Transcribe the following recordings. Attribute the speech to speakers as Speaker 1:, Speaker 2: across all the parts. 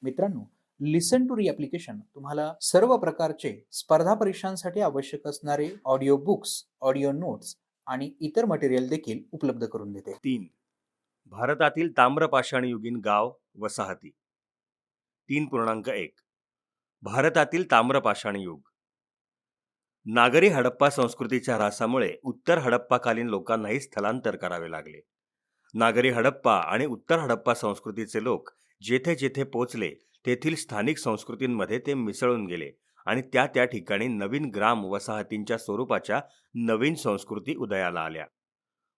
Speaker 1: मित्रांनो, लिसन टू री ॲप्लिकेशन तुम्हाला सर्व प्रकारचे स्पर्धा परीक्षांसाठी आवश्यक असणारे ऑडिओ बुक्स, ऑडिओ नोट्स आणि इतर मटेरियल देखील उपलब्ध करून देते.
Speaker 2: 3. भारतातील ताम्रपाषाणयुगीन गाव वसाहती. 3.1 भारतातील ताम्रपाषाणयुग. नागरी हडप्पा संस्कृतीच्या ऱ्हासामुळे उत्तर हडप्पाकालीन लोकांनाही स्थलांतर करावे लागले. नागरी हडप्पा आणि उत्तर हडप्पा संस्कृतीचे लोक जेथे जेथे पोचले तेथील स्थानिक संस्कृतींमध्ये ते मिसळून गेले आणि त्या ठिकाणी नवीन ग्राम वसाहतींच्या स्वरूपाच्या नवीन संस्कृती उदयाला आल्या.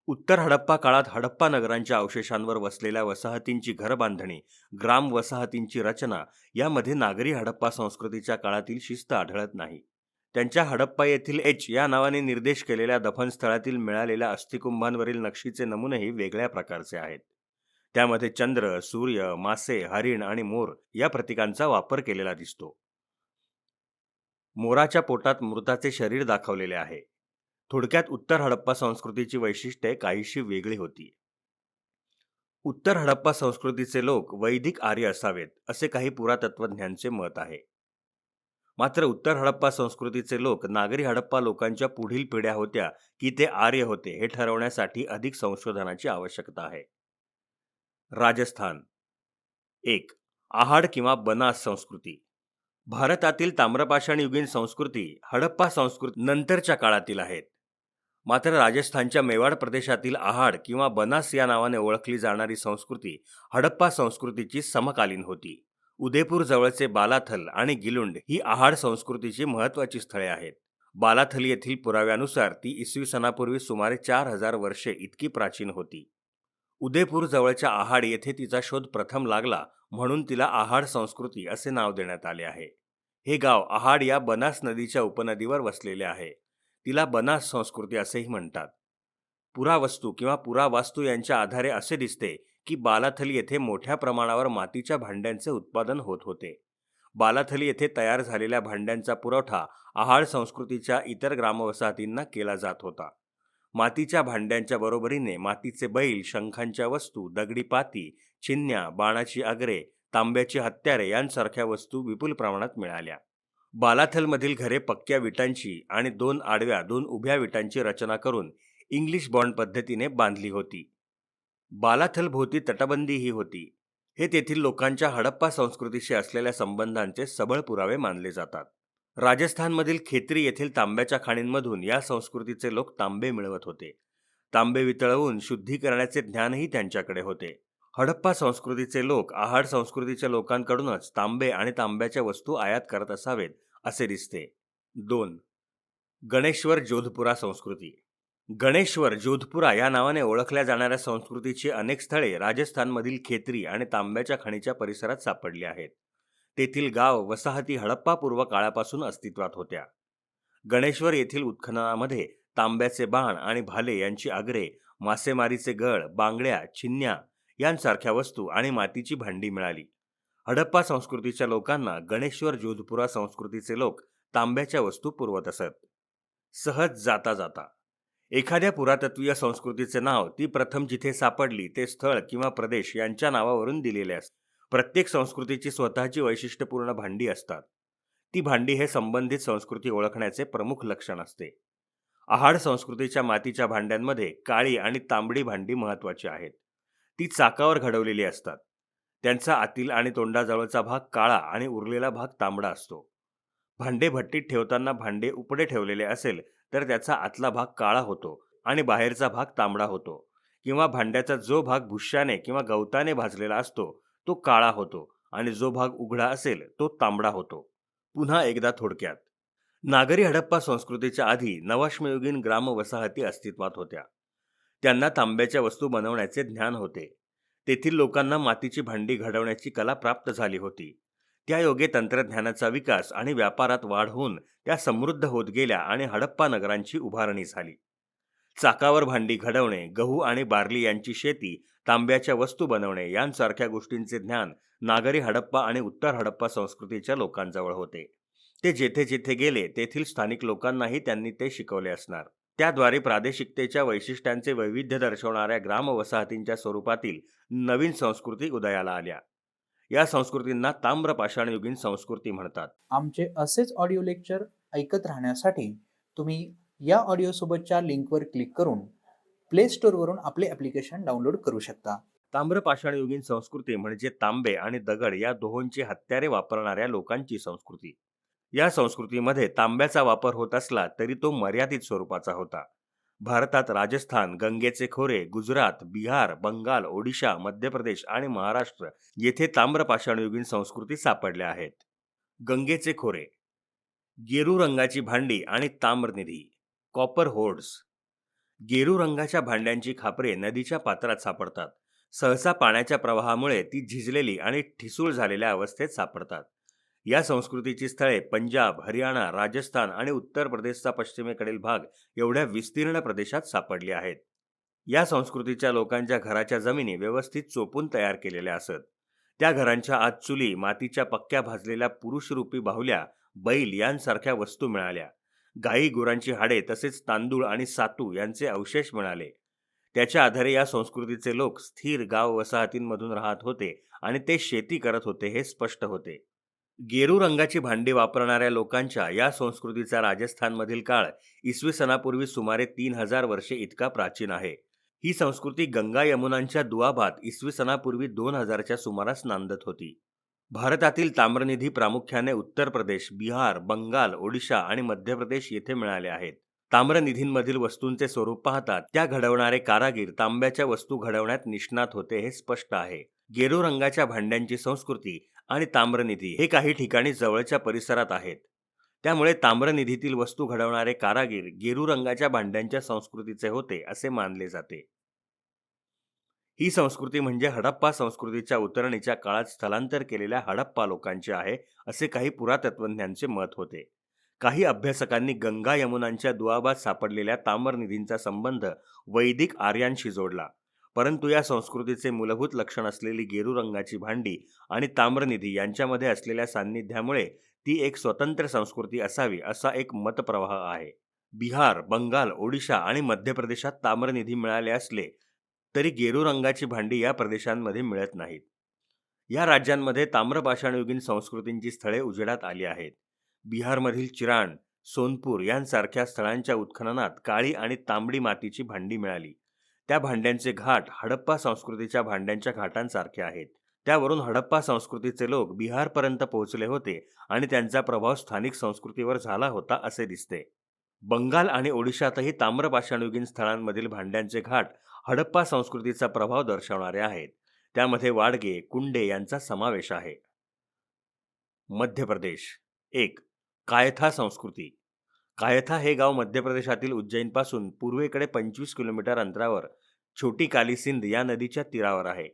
Speaker 2: उत्तर हडप्पा काळात हडप्पा नगरांच्या अवशेषांवर वसलेल्या वसाहतींची घरबांधणी, ग्राम वसाहतींची रचना यामध्ये नागरी हडप्पा संस्कृतीच्या काळातील शिस्त आढळत नाही. त्यांच्या हडप्पा येथील एच या नावाने निर्देश केलेल्या दफनस्थळातील मिळालेल्या अस्थिकुंभांवरील नक्षीचे नमुनेही वेगळ्या प्रकारचे आहेत. त्यामध्ये चंद्र, सूर्य, मासे, हरिण आणि मोर या प्रतीकांचा वापर केलेला दिसतो. मोराच्या पोटात मृताचे शरीर दाखवलेले आहे. थोडक्यात उत्तर हडप्पा संस्कृतीची वैशिष्ट्ये काहीशी वेगळी होती. उत्तर हडप्पा संस्कृतीचे लोक वैदिक आर्य असावेत असे काही पुरातत्वज्ञांचे मत आहे. मात्र उत्तर हडप्पा संस्कृतीचे लोक नागरी हडप्पा लोकांच्या पुढील पिढ्या होत्या की ते आर्य होते हे ठरवण्यासाठी अधिक संशोधनाची आवश्यकता आहे. राजस्थान. 1. आहाड किंवा बनास संस्कृती. भारतातील ताम्रपाषाणयुगीन संस्कृती हडप्पा संस्कृती नंतरच्या काळातील आहेत. मात्र राजस्थानच्या मेवाड प्रदेशातील आहाड किंवा बनास या नावाने ओळखली जाणारी संस्कृती हडप्पा संस्कृतीची समकालीन होती. उदयपूर जवळचे बालाथल आणि गिलुंड ही आहाड संस्कृतीची महत्त्वाची स्थळे आहेत. बालाथल येथील पुराव्यानुसार ती इसवी सनापूर्वी सुमारे 4000 वर्षे इतकी प्राचीन होती. उदयपूर जवळच्या आहाड येथे तिचा शोध प्रथम लागला म्हणून तिला आहाड संस्कृती असे नाव देण्यात आले आहे. हे गाव आहाड या बनास नदीच्या उपनदीवर वसलेले आहे. तिला बनास संस्कृती असेही म्हणतात. पुरावस्तू किंवा पुरावास्तू यांच्या आधारे असे दिसते की बालाथल येथे मोठ्या प्रमाणावर मातीच्या भांड्यांचे उत्पादन होत होते. बालाथल येथे तयार झालेल्या भांड्यांचा पुरवठा आहाड संस्कृतीच्या इतर ग्रामवसाहतींना केला जात होता. मातीच्या भांड्यांच्या बरोबरीने मातीचे बैल, शंखांच्या वस्तू, दगडी पाती, चिन्या, बाणाची अग्रे, तांब्याची हत्यारे यांसारख्या वस्तू विपुल प्रमाणात मिळाल्या. बालाथलमधील घरे पक्क्या विटांची आणि 2 आडव्या 2 उभ्या विटांची रचना करून इंग्लिश बॉन्ड पद्धतीने बांधली होती. बालाथल भोवती तटबंदीही होती. हे तेथील लोकांच्या हडप्पा संस्कृतीशी असलेल्या संबंधांचे सबळ पुरावे मानले जातात. राजस्थानमधील खेत्री येथील तांब्याच्या खाणींमधून या संस्कृतीचे लोक तांबे मिळवत होते. तांबे वितळवून शुद्धी करण्याचे ज्ञानही त्यांच्याकडे होते. हडप्पा संस्कृतीचे लोक आहाड संस्कृतीच्या लोकांकडूनच तांबे आणि तांब्याच्या वस्तू आयात करत असावेत असे दिसते. 2. गणेश्वर जोधपुरा संस्कृती. गणेश्वर जोधपुरा या नावाने ओळखल्या जाणाऱ्या संस्कृतीची अनेक स्थळे राजस्थानमधील खेत्री आणि तांब्याच्या खाणीच्या परिसरात सापडली आहेत. तेथील गाव वसाहती हडप्पापूर्व काळापासून अस्तित्वात होत्या. गणेश्वर येथील उत्खननामध्ये तांब्याचे बाण आणि भाले यांची आगरे, मासेमारीचे गळ, बांगड्या, चिन्या यांसारख्या वस्तू आणि मातीची भांडी मिळाली. हडप्पा संस्कृतीच्या लोकांना गणेश्वर जोधपुरा संस्कृतीचे लोक तांब्याच्या वस्तू पुरवत असत. सहज जाता जाता. एखाद्या पुरातत्वीय संस्कृतीचे नाव ती प्रथम जिथे सापडली ते स्थळ किंवा प्रदेश यांच्या नावावरून दिलेले असते. प्रत्येक संस्कृतीची स्वतःची वैशिष्ट्यपूर्ण भांडी असतात. ती भांडी हे संबंधित संस्कृती ओळखण्याचे प्रमुख लक्षण असते. आहाड संस्कृतीच्या मातीच्या भांड्यांमध्ये काळी आणि तांबडी भांडी महत्त्वाची आहेत. ती चाकावर घडवलेली असतात. त्यांचा आतील आणि तोंडाजवळचा भाग काळा आणि उरलेला भाग तांबडा असतो. भांडे भट्टीत ठेवताना भांडे उपडे ठेवलेले असेल तर त्याचा आतला भाग काळा होतो आणि बाहेरचा भाग तांबडा होतो, किंवा भांड्याचा जो भाग भुश्याने किंवा गवताने भाजलेला असतो तो काळा होतो आणि जो भाग उघडा असेल तो तांबडा होतो. पुन्हा एकदा थोडक्यात. नागरी हडप्पा संस्कृतीच्या आधी नवाश्मयुगीन ग्रामवसाहती अस्तित्वात होत्या. त्यांना तांब्याच्या वस्तू बनवण्याचे ज्ञान होते. तेथील लोकांना मातीची भांडी घडवण्याची कला प्राप्त झाली होती. त्यायोगे तंत्रज्ञानाचा विकास आणि व्यापारात वाढ होऊन त्या समृद्ध होत गेल्या आणि हडप्पा नगरांची उभारणी झाली. चाकावर भांडी घडवणे, गहू आणि बार्ली यांची शेती, तांब्याच्या वस्तू बनवणे यांसारख्या गोष्टींचे ज्ञान नागरी हडप्पा आणि उत्तर हडप्पा संस्कृतीच्या लोकांजवळ होते. ते जेथे जेथे गेले तेथील स्थानिक लोकांनाही त्यांनी ते शिकवले असणार. त्याद्वारे प्रादेशिकतेच्या वैशिष्ट्यांचे वैविध्य दर्शवणाऱ्या ग्रामवसाहतींच्या स्वरूपातील नवीन संस्कृती उदयाला आल्या. या संस्कृतींना ताम्र पाषाणयुगीन संस्कृती म्हणतात.
Speaker 1: आमचे असेच ऑडिओ लेक्चर ऐकत राहण्यासाठी तुम्ही या ऑडिओसोबतच्या लिंकवर क्लिक करून प्ले स्टोअरवरून आपले ॲप्लिकेशन डाउनलोड करू शकता.
Speaker 2: ताम्र पाषाणयुगीन संस्कृती म्हणजे तांबे आणि दगड या दोहोंची हत्यारे वापरणाऱ्या लोकांची संस्कृती. या संस्कृतीमध्ये तांब्याचा वापर होत असला तरी तो मर्यादित स्वरूपाचा होता. भारतात राजस्थान, गंगेचे खोरे, गुजरात, बिहार, बंगाल, ओडिशा, मध्य प्रदेश आणि महाराष्ट्र येथे ताम्र पाषाणयुगीन संस्कृती सापडल्या आहेत. गंगेचे खोरे, गेरू रंगाची भांडी आणि ताम्रनिधी, कॉपर होर्ड्स. गेरू रंगाच्या भांड्यांची खापरे नदीच्या पात्रात सापडतात. सहसा पाण्याच्या प्रवाहामुळे ती झिजलेली आणि ठिसूळ झालेल्या अवस्थेत सापडतात. या संस्कृतीची स्थळे पंजाब, हरियाणा, राजस्थान आणि उत्तर प्रदेशचा पश्चिमेकडील भाग एवढ्या विस्तीर्ण प्रदेशात सापडली आहेत. या संस्कृतीच्या लोकांच्या घराच्या जमिनी व्यवस्थित चोपून तयार केलेल्या असत. त्या घरांच्या आत चुली, मातीच्या पक्क्या भाजलेल्या पुरुषरूपी बाहुल्या, बैल यांसारख्या वस्तू मिळाल्या. गाई गुरांची हाडे तसेच तांदूळ आणि सातू यांचे अवशेष मिळाले. त्याच्या आधारे या संस्कृतीचे लोक स्थिर गाव वसाहतींमधून राहत होते आणि ते शेती करत होते हे स्पष्ट होते. गेरू रंगाची भांडी वापरणाऱ्या लोकांच्या या संस्कृतीचा राजस्थानमधील काळ इसवी सनापूर्वी सुमारे 3000 वर्षे इतका प्राचीन आहे. ही संस्कृती गंगा यमुनांच्या दुआभात इसवी सनापूर्वी 2000च्या सुमारास नांदत होती. भारतातील ताम्रनिधी प्रामुख्याने उत्तर प्रदेश, बिहार, बंगाल, ओडिशा आणि मध्य प्रदेश येथे मिळाले आहेत. ताम्रनिधींमधील वस्तूंचे स्वरूप पाहता त्या घडवणारे कारागीर तांब्याच्या वस्तू घडवण्यात निष्णात होते हे स्पष्ट आहे. गेरू रंगाच्या भांड्यांची संस्कृती आणि ताम्रनिधी हे काही ठिकाणी जवळच्या परिसरात आहेत. त्यामुळे ताम्रनिधीतील वस्तू घडवणारे कारागीर गेरू रंगाच्या भांड्यांच्या संस्कृतीचे होते असे मानले जाते. ही संस्कृती म्हणजे हडप्पा संस्कृतीच्या उतरणीच्या काळात स्थलांतर केलेल्या हडप्पा लोकांची आहे असे काही पुरातत्वज्ञांचे मत होते. काही अभ्यासकांनी गंगा यमुनांच्या दुआभात सापडलेल्या ताम्रनिधींचा संबंध वैदिक आर्यांशी जोडला. परंतु या संस्कृतीचे मूलभूत लक्षण असलेली गेरू रंगाची भांडी आणि ताम्रनिधी यांच्यामध्ये असलेल्या सान्निध्यामुळे ती एक स्वतंत्र संस्कृती असावी असा एक मतप्रवाह आहे. बिहार, बंगाल, ओडिशा आणि मध्य प्रदेशात ताम्रनिधी मिळाले असले तरी गेरू रंगाची भांडी या प्रदेशांमध्ये मिळत नाहीत. या राज्यांमध्ये ताम्रपाषाणयुगीन संस्कृतींची स्थळे उजेडात आली आहेत. बिहारमधील चिराण, सोनपूर यांसारख्या स्थळांच्या उत्खननात काळी आणि तांबडी मातीची भांडी मिळाली. त्या भांड्यांचे घाट हडप्पा संस्कृतीच्या भांड्यांच्या घाटांसारखे आहेत. त्यावरून हडप्पा संस्कृतीचे लोक बिहारपर्यंत पोहोचले होते आणि त्यांचा प्रभाव स्थानिक संस्कृतीवर झाला होता असे दिसते. बंगाल आणि ओडिशातही ताम्रपाषाणयुगीन स्थळांमधील भांड्यांचे घाट हडप्पा संस्कृतीचा प्रभाव दर्शवणारे आहेत. त्यामध्ये वाडगे, कुंडे यांचा समावेश आहे. मध्य प्रदेश. 1. कायथा संस्कृती. कायथा हे गाव मध्य प्रदेशातील उज्जैनपासून पूर्वेकडे 25 किलोमीटर अंतरावर छोटी काली सिंध या नदीच्या तीरावर आहे.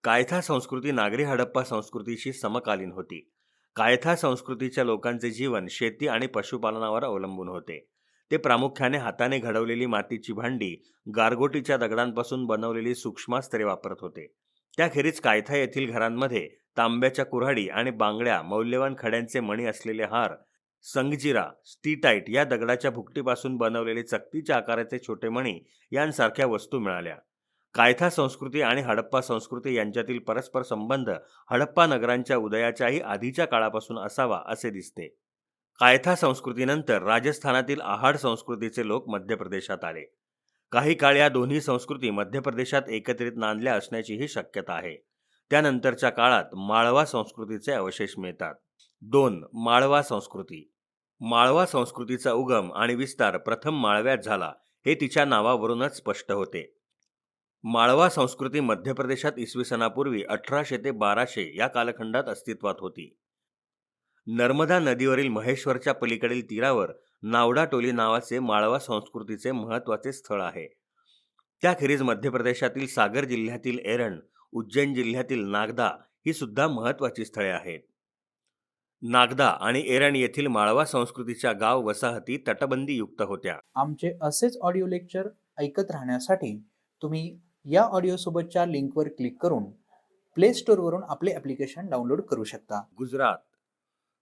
Speaker 2: कायथा संस्कृती नागरी हडप्पा संस्कृतीशी समकालीन होती. कायथा संस्कृतीच्या लोकांचे जीवन शेती आणि पशुपालनावर अवलंबून होते. ते प्रामुख्याने हाताने घडवलेली मातीची भांडी, गारगोटीच्या दगडांपासून बनवलेली सूक्ष्मास्त्रे वापरत होते. त्याखेरीज कायथा येथील घरांमध्ये तांब्याच्या कुऱ्हाडी आणि बांगड्या, मौल्यवान खड्यांचे मणी असलेले हार, संगजिरा, स्टीटाईट या दगडाच्या भुकटीपासून बनवलेले चकतीच्या आकाराचे छोटे मणी यांसारख्या वस्तू मिळाल्या. कायथा संस्कृती आणि हडप्पा संस्कृती यांच्यातील परस्पर संबंध हडप्पा नगरांच्या उदयाच्याही आधीच्या काळापासून असावा असे दिसते. कायथा संस्कृतीनंतर राजस्थानातील आहाड संस्कृतीचे लोक मध्य प्रदेशात आले. काही काळ या दोन्ही संस्कृती मध्य प्रदेशात एकत्रित नांदल्या असण्याचीही शक्यता आहे. त्यानंतरच्या काळात माळवा संस्कृतीचे अवशेष मिळतात. 2. माळवा संस्कृती. माळवा संस्कृतीचा उगम आणि विस्तार प्रथम माळव्यात झाला हे तिच्या नावावरूनच स्पष्ट होते. माळवा संस्कृती मध्य प्रदेशात इसवी सनापूर्वी 1800 ते 1200 या कालखंडात अस्तित्वात होती. नर्मदा नदीवरील महेश्वरच्या पलीकडील तीरावर नावडा टोली नावाचे माळवा संस्कृतीचे महत्त्वाचे स्थळ आहे. त्याखेरीज मध्य प्रदेशातील सागर जिल्ह्यातील एरण, उज्जैन जिल्ह्यातील नागदा ही सुद्धा महत्त्वाची स्थळे आहेत. नागदा आणि एरण येथील माळवा संस्कृतीच्या गाव वसाहती तटबंदीयुक्त होत्या.
Speaker 1: आमचे असेच ऑडिओ लेक्चर ऐकत राहण्यासाठी तुम्ही या ऑडिओसोबतच्या लिंकवर क्लिक करून प्ले स्टोअरवरून आपले ॲप्लिकेशन डाउनलोड करू शकता.
Speaker 2: गुजरात.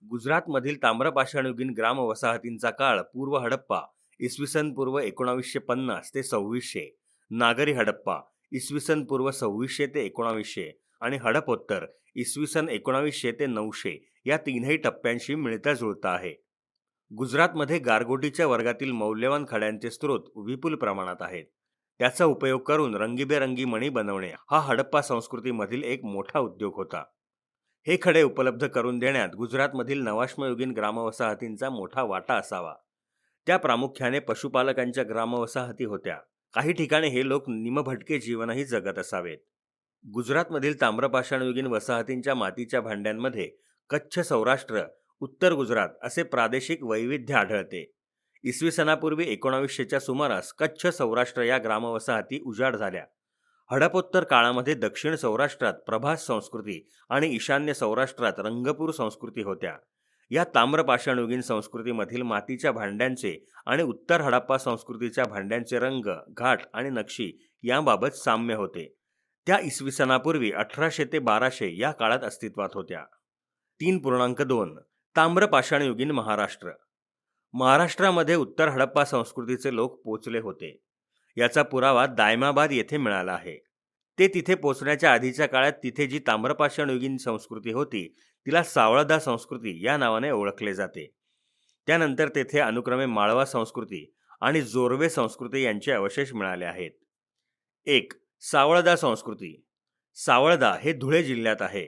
Speaker 2: गुजरातमधील ताम्रपाषाणयुगीन ग्राम वसाहतींचा काळ पूर्व हडप्पा इसवी सन पूर्व 1950 ते 2600, नागरी हडप्पा इसवी सन पूर्व 2600 ते 1900 आणि हडप्पोत्तर इसवी सन 1900 ते 900 या तीनही टप्प्यांशी मिळता जुळता आहे. गुजरातमध्ये गारगोटीच्या वर्गातील मौल्यवान खड्यांचे स्रोत विपुल प्रमाणात आहेत. त्याचा उपयोग करून रंगीबेरंगी मणी बनवणे हा हडप्पा संस्कृतीमधील एक मोठा उद्योग होता. हे खडे उपलब्ध करून देण्यात गुजरातमधील नवाश्मयुगीन ग्रामवसाहतींचा मोठा वाटा असावा. त्या प्रामुख्याने पशुपालकांच्या ग्रामवसाहती होत्या. काही ठिकाणी हे लोक निमभटके जीवनही जगत असावेत. गुजरातमधील ताम्रपाषाणयुगीन वसाहतींच्या मातीच्या भांड्यांमध्ये कच्छ सौराष्ट्र, उत्तर गुजरात असे प्रादेशिक वैविध्य आढळते. इसवी सनापूर्वी 1900च्या सुमारास कच्छ सौराष्ट्र या ग्रामवसाहती उजाड झाल्या. हडपोत्तर काळामध्ये दक्षिण सौराष्ट्रात प्रभास संस्कृती आणि ईशान्य सौराष्ट्रात रंगपूर संस्कृती होत्या. या ताम्रपाषाणयुगीन संस्कृतीमधील मातीच्या भांड्यांचे आणि उत्तर हडप्पा संस्कृतीच्या भांड्यांचे रंग, घाट आणि नक्षी याबाबत साम्य होते. त्या इसवी सनापूर्वी 1800 ते 1200 या काळात अस्तित्वात होत्या. 3.2 ताम्रपाषाणयुगीन महाराष्ट्र. महाराष्ट्रामध्ये उत्तर हडप्पा संस्कृतीचे लोक पोचले होते. याचा पुरावा दायमाबाद येथे मिळाला आहे. ते तिथे पोचण्याच्या आधीच्या काळात तिथे जी ताम्रपाषाणयुगीन संस्कृती होती तिला सावळदा संस्कृती या नावाने ओळखले जाते. त्यानंतर तेथे अनुक्रमे माळवा संस्कृती आणि जोरवे संस्कृती यांचे अवशेष मिळाले आहेत. 1. सावळदा संस्कृती. सावळदा हे धुळे जिल्ह्यात आहे.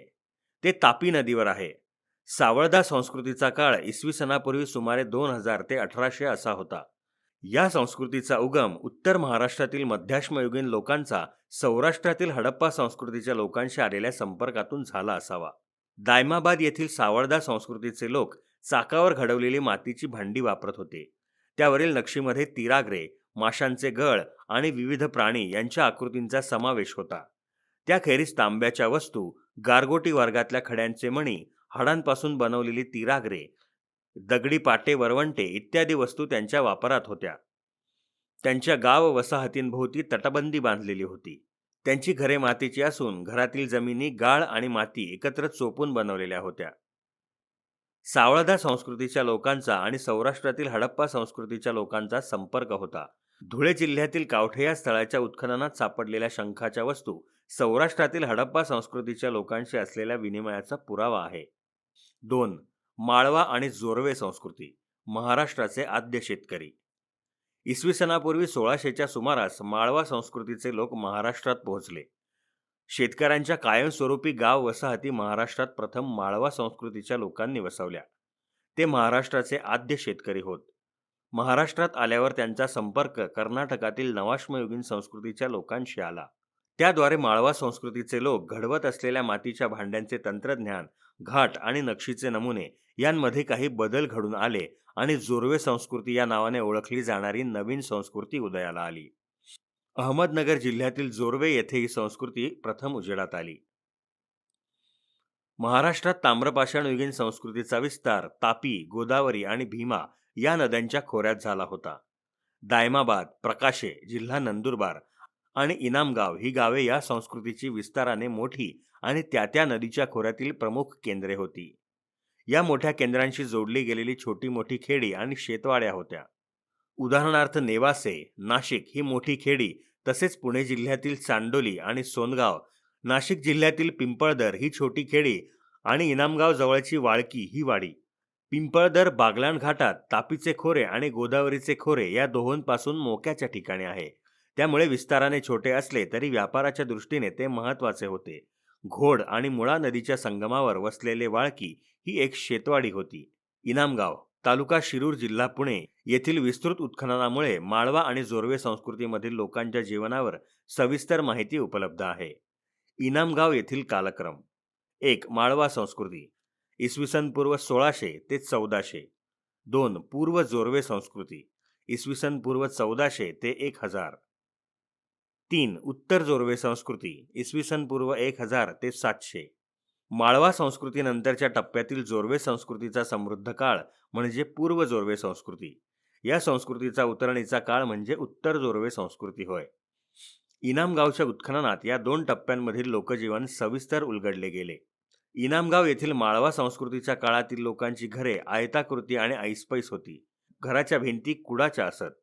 Speaker 2: ते तापी नदीवर आहे. सावळदा संस्कृतीचा काळ इसवी सनापूर्वी सुमारे 2000 ते 1800 असा होता. या संस्कृतीचा उगम उत्तर महाराष्ट्रातील मध्याश्मयुगीन लोकांचा सौराष्ट्रातील हडप्पा संस्कृतीच्या लोकांशी आलेल्या संपर्कातून झाला असावा. दायमाबाद येथील सावळदा संस्कृतीचे लोक चाकावर घडवलेली मातीची भांडी वापरत होते. त्यावरील नक्षीमध्ये तिराग्रे, माशांचे गळ आणि विविध प्राणी यांच्या आकृतींचा समावेश होता. त्याखेरीज तांब्याच्या वस्तू, गारगोटी वर्गातल्या खड्यांचे मणी, हाडांपासून बनवलेली तिराग्रे, दगडी पाटे, वरवंटे इत्यादी वस्तू त्यांच्या वापरात होत्या. त्यांच्या गाव वसाहतींभोवती तटबंदी बांधलेली होती. त्यांची घरे मातीची असून घरातील जमिनी गाळ आणि माती एकत्र चोपून बनवलेल्या होत्या. सावळदा संस्कृतीच्या लोकांचा आणि सौराष्ट्रातील हडप्पा संस्कृतीच्या लोकांचा संपर्क होता. धुळे जिल्ह्यातील कावठे या स्थळाच्या उत्खननात सापडलेल्या शंखाच्या वस्तू सौराष्ट्रातील हडप्पा संस्कृतीच्या लोकांशी असलेल्या विनिमयाचा पुरावा आहे. 2. माळवा आणि जोरवे संस्कृती. महाराष्ट्राचे आद्य शेतकरी. इसवी सनापूर्वी 1600च्या सुमारास माळवा संस्कृतीचे लोक महाराष्ट्रात पोहोचले. शेतकऱ्यांच्या कायमस्वरूपी गाव वसाहती महाराष्ट्रात प्रथम माळवा संस्कृतीच्या लोकांनी वसवल्या. ते महाराष्ट्राचे आद्य शेतकरी होत. महाराष्ट्रात आल्यावर त्यांचा संपर्क कर्नाटकातील नवाश्मयुगीन संस्कृतीच्या लोकांशी आला. त्याद्वारे माळवा संस्कृतीचे लोक घडवत असलेल्या मातीच्या भांड्यांचे तंत्रज्ञान, घाट आणि नक्षीचे नमुने यांमध्ये काही बदल घडून आले आणि जोरवे संस्कृती या नावाने ओळखली जाणारी नवीन संस्कृती उदयाला आली. अहमदनगर जिल्ह्यातील जोरवे येथे ही संस्कृती प्रथम उजेडात आली. महाराष्ट्रात ताम्रपाषाणयुगीन संस्कृतीचा विस्तार तापी, गोदावरी आणि भीमा या नद्यांच्या खोऱ्यात झाला होता. दायमाबाद, प्रकाशे जिल्हा नंदुरबार आणि इनामगाव ही गावे या संस्कृतीची विस्ताराने मोठी आणि त्या नदीच्या खोऱ्यातील प्रमुख केंद्रे होती. या मोठ्या केंद्रांशी जोडली गेलेली छोटी मोठी खेडी आणि शेतवाड्या होत्या. उदाहरणार्थ नेवासे, नाशिक ही मोठी खेडी, तसेच पुणे जिल्ह्यातील चांडोली आणि सोनगाव, नाशिक जिल्ह्यातील पिंपळदर ही छोटी खेडी आणि इनामगाव जवळची वाळकी ही वाडी. पिंपळदर बागलाण घाटात तापीचे खोरे आणि गोदावरीचे खोरे या दोहोंपासून मोक्याच्या ठिकाणी आहे. त्यामुळे विस्ताराने छोटे असले तरी व्यापाराच्या दृष्टीने ते महत्त्वाचे होते. घोड आणि मुळा नदीच्या संगमावर वसलेले वाळकी ही एक शेतवाडी होती. इनामगाव, तालुका शिरूर, जिल्हा पुणे येथील विस्तृत उत्खननामुळे माळवा आणि जोरवे संस्कृतीमधील लोकांच्या जीवनावर सविस्तर माहिती उपलब्ध आहे. इनामगाव येथील कालक्रम. 1. माळवा संस्कृती इसवी पूर्व 1600 ते 1400. 2. पूर्व जोरवे संस्कृती इसवी पूर्व 1400 ते 1000. 3. उत्तर जोरवे संस्कृती इसवी पूर्व 1000 ते 700. माळवा संस्कृतीनंतरच्या टप्प्यातील जोरवे संस्कृतीचा समृद्ध काळ म्हणजे पूर्व जोरवे संस्कृती. या संस्कृतीचा उतरणीचा काळ म्हणजे उत्तर जोरवे संस्कृती होय. इनामगावच्या उत्खननात या दोन टप्प्यांमधील लोकजीवन सविस्तर उलगडले गेले. इनामगाव येथील माळवा संस्कृतीच्या काळातील लोकांची घरे आयताकृती आणि ऐसपैस होती. घराच्या भिंती कुडाच्या असत.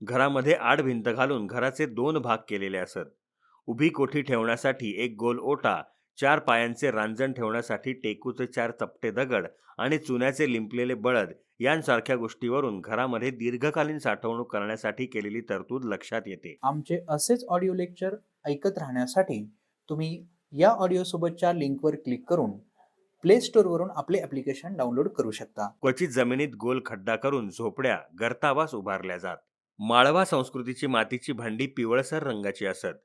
Speaker 2: घरामध्ये आड भिंत घालून घराचे 2 भाग केलेले असत. उभी कोठी ठेवण्यासाठी एक गोल ओटा 4 पायांचे रांजण ठेवण्यासाठी टेकूचे 4 चपटे दगड आणि चुन्याचे लिंपलेले बळद यांसारख्या गोष्टीवरून घरामध्ये दीर्घकालीन साठवणूक करण्यासाठी केलेली तरतूद लक्षात येते.
Speaker 1: आमचे असेच ऑडिओ लेक्चर ऐकत राहण्यासाठी तुम्ही या ऑडिओसोबतच्या लिंकवर क्लिक करून प्ले स्टोअरवरून आपले ॲप्लिकेशन डाउनलोड करू शकता.
Speaker 2: क्वचित जमिनीत गोल खड्डा करून झोपड्या गर्तावास उभारल्या जात. माळवा संस्कृतीची मातीची भांडी पिवळसर रंगाची असत.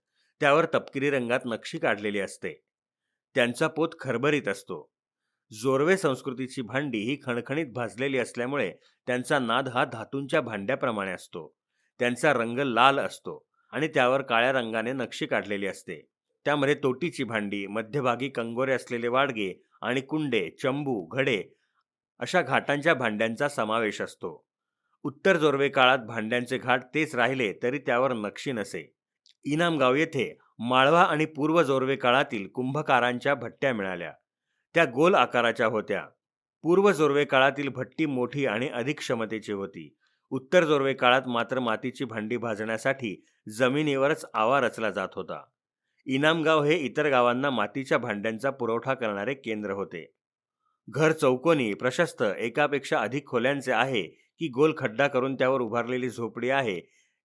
Speaker 2: त्यावर तपकिरी रंगात नक्षी काढलेली असते. त्यांचा पोत खरबरीत असतो. जोरवे संस्कृतीची भांडी ही खणखणीत भाजलेली असल्यामुळे त्यांचा नाद हा धातूंच्या भांड्याप्रमाणे असतो. त्यांचा रंग लाल असतो आणि त्यावर काळ्या रंगाने नक्षी काढलेली असते. त्यामध्ये तोटीची भांडी, मध्यभागी कंगोरे असलेले वाडगे आणि कुंडे, चंबू, घडे अशा घाटांच्या भांड्यांचा समावेश असतो. उत्तर जोरवे काळात भांड्यांचे घाट तेच राहिले तरी त्यावर नक्षी नसे. इनामगाव येथे माळवा आणि पूर्व जोरवे काळातील कुंभकारांच्या भट्ट्या मिळाल्या. त्या गोल आकाराच्या होत्या. पूर्व जोरवे काळातील भट्टी मोठी आणि अधिक क्षमतेची होती. उत्तर जोरवे काळात मात्र मातीची भांडी भाजण्यासाठी जमिनीवरच आवा रचला जात होता. इनामगाव हे इतर गावांना मातीच्या भांड्यांचा पुरवठा करणारे केंद्र होते. घर चौकोनी, प्रशस्त, एकापेक्षा अधिक खोल्यांचे आहे की गोल खड्डा करून त्यावर उभारलेली झोपडी आहे,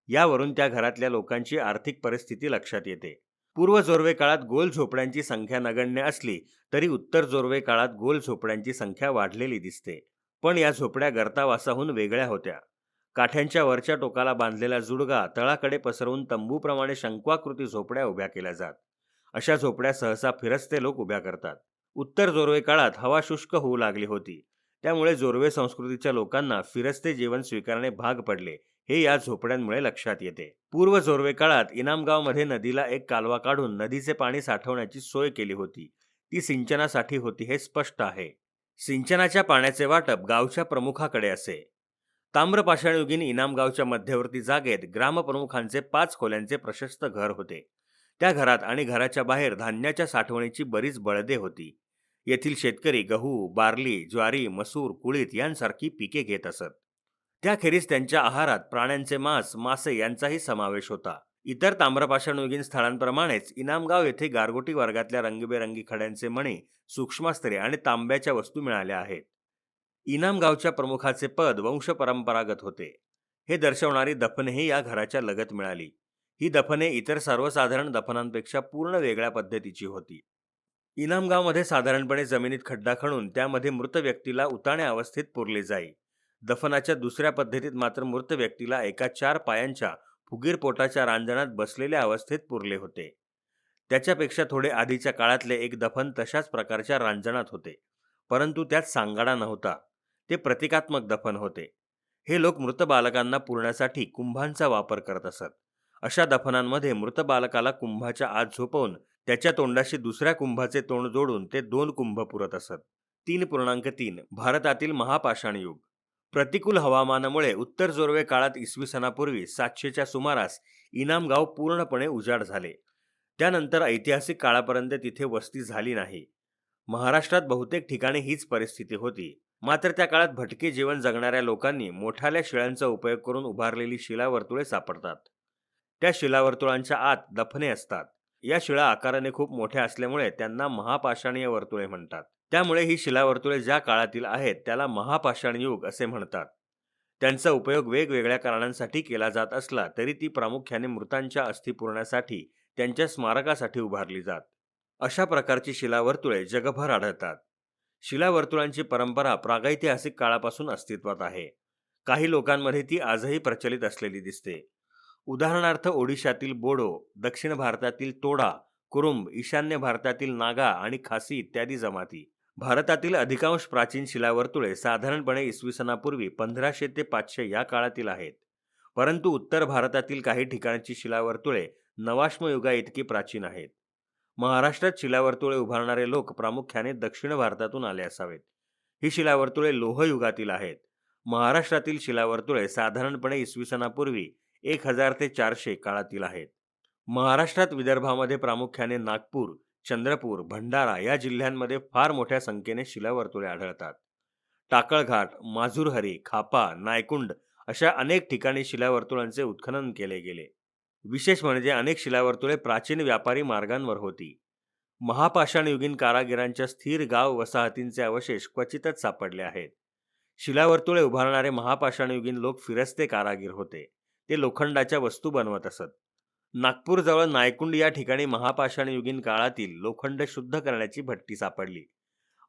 Speaker 2: यावरून त्या घरातल्या लोकांची आर्थिक परिस्थिती लक्षात येते. पूर्व जोरवे काळात गोल झोपड्यांची संख्या नगण्य असली तरी उत्तर जोरवे काळात गोल झोपड्यांची संख्या वाढलेली दिसते. पण या झोपड्या गर्तावासाहून वेगळ्या होत्या. काठ्यांच्या वरच्या टोकाला बांधलेला जुडगा तळाकडे पसरवून तंबूप्रमाणे शंकवाकृती झोपड्या उभ्या केल्या जात. अशा झोपड्या सहसा फिरस्ते लोक उभ्या करतात. उत्तर जोरवे काळात हवा शुष्क होऊ लागली होती. त्यामुळे जोरवे संस्कृतीच्या लोकांना फिरस्ते जेवण स्वीकारणे भाग पडले, हे या झोपड्यांमुळे लक्षात येते. पूर्व जोरवे काळात इनामगावमध्ये नदीला एक कालवा काढून नदीचे पाणी साठवण्याची सोय केली होती. ती सिंचनासाठी होती हे स्पष्ट आहे. सिंचनाच्या पाण्याचे वाटप गावच्या प्रमुखाकडे असे. ताम्रपाषाणयुगीन इनामगावच्या मध्यवर्ती जागेत ग्रामप्रमुखांचे 5 खोल्यांचे प्रशस्त घर होते. त्या घरात आणि घराच्या बाहेर धान्याच्या साठवणीची बरीच बळदे होती. येथील शेतकरी गहू, बार्ली, ज्वारी, मसूर, कुळीथ यांसारखी पिके घेत असत. त्याखेरीज त्यांच्या आहारात प्राण्यांचे मांस, मासे यांचाही समावेश होता. इतर ताम्रपाषाणयुगीन स्थळांप्रमाणेच इनामगाव येथे गारगोटी वर्गातल्या रंगीबेरंगी खड्यांचे मणी, सूक्ष्मास्त्रे आणि तांब्याच्या वस्तू मिळाल्या आहेत. इनामगावच्या प्रमुखाचे पद वंशपरंपरागत होते. हे दर्शवणारी दफनेही या घराच्या लगत मिळाली. ही दफने इतर सर्वसाधारण दफनांपेक्षा पूर्ण वेगळ्या पद्धतीची होती. इनामगावमध्ये साधारणपणे जमिनीत खड्डा खणून त्यामध्ये मृत व्यक्तीला उताण्या अवस्थेत पुरले जाई. दफनाच्या दुसऱ्या पद्धतीत मात्र मृत व्यक्तीला एका 4 पायांच्या फुगीर पोटाच्या रांजणात बसलेल्या अवस्थेत पुरले होते. त्याच्यापेक्षा थोडे आधीच्या काळातले एक दफन तशाच प्रकारच्या रांजणात होते, परंतु त्यात सांगाडा नव्हता. ते प्रतिकात्मक दफन होते. हे लोक मृत बालकांना पुरण्यासाठी कुंभांचा वापर करत असत. अशा दफनांमध्ये मृत बालकाला कुंभाच्या आत झोपवून त्याच्या तोंडाशी दुसऱ्या कुंभाचे तोंड जोडून ते 2 कुंभ पुरत असत. 3.3 भारतातील महापाषाण युग. प्रतिकूल हवामानामुळे उत्तर जोरवे काळात इसवी सनापूर्वी 700च्या सुमारास इनामगाव पूर्णपणे उजाड झाले. त्यानंतर ऐतिहासिक काळापर्यंत तिथे वस्ती झाली नाही. महाराष्ट्रात बहुतेक ठिकाणी हीच परिस्थिती होती. मात्र त्या काळात भटके जीवन जगणाऱ्या लोकांनी मोठाल्या शिळांचा उपयोग करून उभारलेली शिलावर्तुळे सापडतात. त्या शिलावर्तुळांच्या आत दफने असतात. या शिळा आकाराने खूप मोठ्या असल्यामुळे त्यांना महापाषाणीय वर्तुळे म्हणतात. त्यामुळे ही शिलावर्तुळे ज्या काळातील आहेत त्याला महापाषाण युग असे म्हणतात. त्यांचा उपयोग वेगवेगळ्या कारणांसाठी केला जात असला तरी ती प्रामुख्याने मृतांच्या अस्थी पुरण्यासाठी, त्यांच्या स्मारकासाठी उभारली जात. अशा प्रकारची शिलावर्तुळे जगभर आढळतात. शिलावर्तुळांची परंपरा प्रागैतिहासिक काळापासून अस्तित्वात आहे. काही लोकांमध्ये ती आजही प्रचलित असलेली दिसते. उदाहरणार्थ ओडिशातील बोडो, दक्षिण भारतातील तोडा, कुरुंब, ईशान्य भारतातील नागा आणि खासी इत्यादी जमाती. भारतातील अधिकांश प्राचीन शिलावर्तुळे साधारणपणे इसवी सनापूर्वी 1500 ते 500 या काळातील आहेत. परंतु उत्तर भारतातील काही ठिकाणची शिलावर्तुळे नवाश्म युगा इतकी प्राचीन आहेत. महाराष्ट्रात शिलावर्तुळे उभारणारे लोक प्रामुख्याने दक्षिण भारतातून आले असावेत. ही शिलावर्तुळे लोहयुगातील आहेत. महाराष्ट्रातील शिलावर्तुळे साधारणपणे इसवी सनापूर्वी 1000 ते 400 काळातील आहेत. महाराष्ट्रात विदर्भामध्ये प्रामुख्याने नागपूर, चंद्रपूर, भंडारा या जिल्ह्यांमध्ये फार मोठ्या संख्येने शिलावर्तुळे आढळतात. टाकळघाट, माजूरहरी, खापा, नायकुंड अशा अनेक ठिकाणी शिलावर्तुळांचे उत्खनन केले गेले. विशेष म्हणजे अनेक शिलावर्तुळे प्राचीन व्यापारी मार्गांवर होती. महापाषाणयुगीन कारागिरांच्या स्थिर गाव वसाहतींचे अवशेष क्वचितच सापडले आहेत. शिलावर्तुळे उभारणारे महापाषाणयुगीन लोक फिरस्ते कारागीर होते. ते लोखंडाच्या वस्तू बनवत असत. नागपूरजवळ नायकुंड या ठिकाणी महापाषाणयुगीन काळातील लोखंड शुद्ध करण्याची भट्टी सापडली.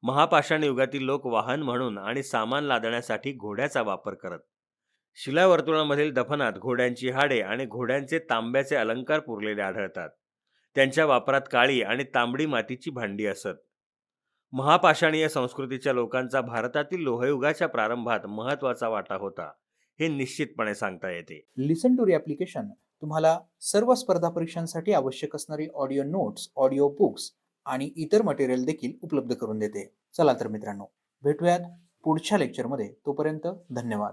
Speaker 2: महापाषाण युगातील लोक वाहन म्हणून आणि सामान लादण्यासाठी घोड्याचा वापर करत. शिलावर्तुळामधील दफनात घोड्यांची हाडे आणि घोड्यांचे तांब्याचे अलंकार पुरलेले आढळतात. त्यांच्या वापरात काळी आणि तांबडी मातीची भांडी असत. महापाषाणीय संस्कृतीच्या लोकांचा भारतातील लोहयुगाच्या प्रारंभात महत्त्वाचा वाटा होता, हे निश्चितपणे सांगता येते.
Speaker 1: लिसन टू री ॲप्लिकेशन तुम्हाला सर्व स्पर्धा परीक्षांसाठी आवश्यक असणारी ऑडिओ नोट्स, ऑडिओ बुक्स आणि इतर मटेरियल देखील उपलब्ध करून देते. चला तर मित्रांनो, भेटूयात पुढच्या लेक्चरमध्ये. तोपर्यंत धन्यवाद.